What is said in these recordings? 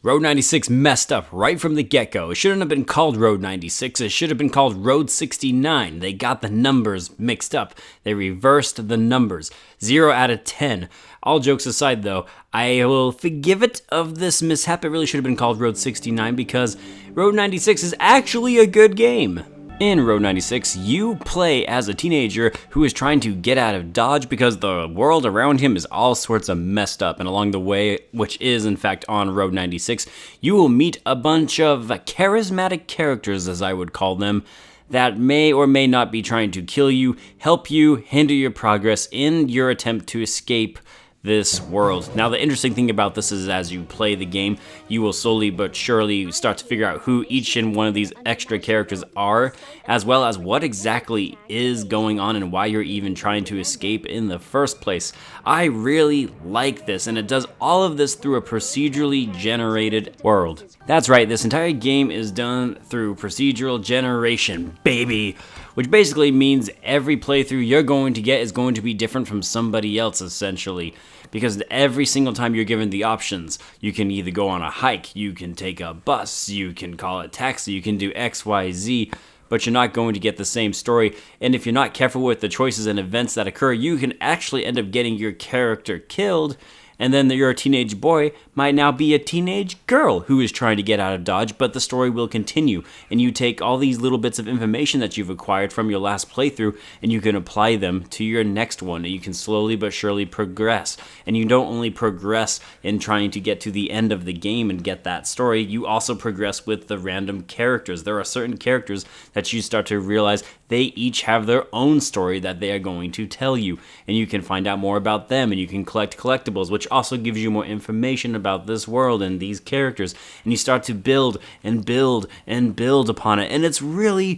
Road 96 messed up right from the get-go. It shouldn't have been called Road 96. It should have been called Road 69. They got the numbers mixed up. They reversed the numbers. 0 out of 10. All jokes aside, though, I will forgive it of this mishap. It really should have been called Road 69 because Road 96 is actually a good game. In Road 96, you play as a teenager who is trying to get out of Dodge because the world around him is all sorts of messed up. And along the way, which is in fact on Road 96, you will meet a bunch of charismatic characters, as I would call them, that may or may not be trying to kill you, help you, hinder your progress in your attempt to escape this world. Now, the interesting thing about this is as you play the game, you will slowly but surely start to figure out who each and one of these extra characters are, as well as what exactly is going on and why you're even trying to escape in the first place. I really like this, and it does all of this through a procedurally generated world. That's right, this entire game is done through procedural generation, baby! Which basically means every playthrough you're going to get is going to be different from somebody else, essentially. Because every single time you're given the options, you can either go on a hike, you can take a bus, you can call a taxi, you can do X, Y, Z, but you're not going to get the same story. And if you're not careful with the choices and events that occur, you can actually end up getting your character killed, and then your teenage boy might now be a teenage girl who is trying to get out of Dodge, but the story will continue. And you take all these little bits of information that you've acquired from your last playthrough, and you can apply them to your next one. And you can slowly but surely progress. And you don't only progress in trying to get to the end of the game and get that story, you also progress with the random characters. There are certain characters that you start to realize they each have their own story that they are going to tell you. And you can find out more about them, and you can collect collectibles, which also gives you more information about this world and these characters, and you start to build and build and build upon it, and it's really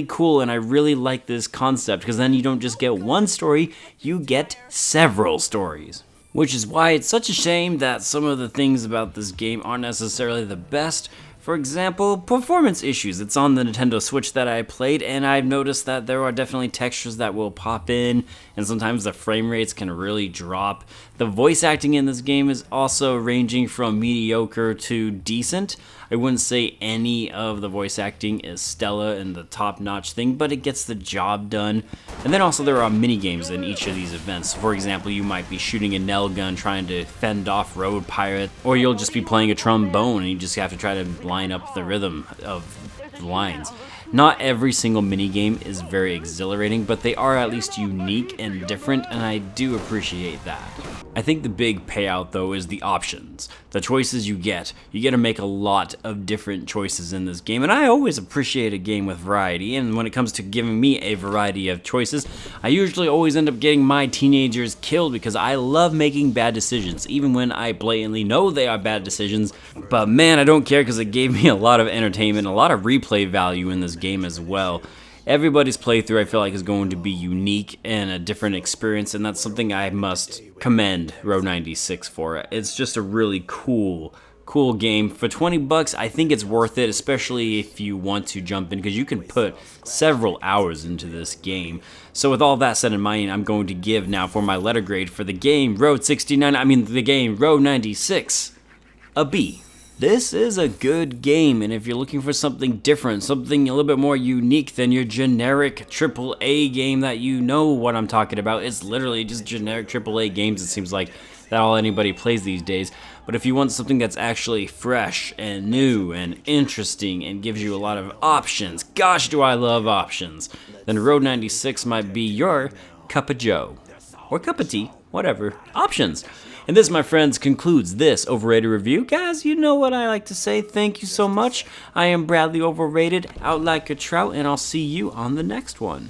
cool. And I really like this concept because then you don't just get one story, you get several stories, which is why it's such a shame that some of the things about this game aren't necessarily the best. For example, performance issues. It's on the Nintendo Switch that I played, and I've noticed that there are definitely textures that will pop in, and sometimes the frame rates can really drop. The voice acting in this game is also ranging from mediocre to decent. I wouldn't say any of the voice acting is stellar and the top-notch thing, but it gets the job done. And then also there are mini-games in each of these events. For example, you might be shooting a nail gun trying to fend off road pirate, or you'll just be playing a trombone and you just have to try to line up the rhythm of the lines. Not every single minigame is very exhilarating, but they are at least unique and different, and I do appreciate that. I think the big payout, though, is the options. The choices you get. You get to make a lot of different choices in this game, and I always appreciate a game with variety, and when it comes to giving me a variety of choices, I usually always end up getting my teenagers killed because I love making bad decisions, even when I blatantly know they are bad decisions. But man, I don't care because it gave me a lot of entertainment, a lot of replay value in this game as well. Everybody's playthrough, I feel like, is going to be unique and a different experience, and that's something I must commend Road 96 for. It's just a really cool game. For 20 bucks, I think it's worth it, especially if you want to jump in, because you can put several hours into this game. So with all that said in mind, I'm going to give now for my letter grade for the game Road 96, a B. This is a good game, and if you're looking for something different, something a little bit more unique than your generic AAA game that you know what I'm talking about, it's literally just generic AAA games, it seems like, that all anybody plays these days. But if you want something that's actually fresh and new and interesting and gives you a lot of options, gosh do I love options, then Road 96 might be your cup of joe. Or cup of tea, whatever. Options. And this, my friends, concludes this Overrated review. Guys, you know what I like to say. Thank you so much. I am Bradley Overrated, out like a trout, and I'll see you on the next one.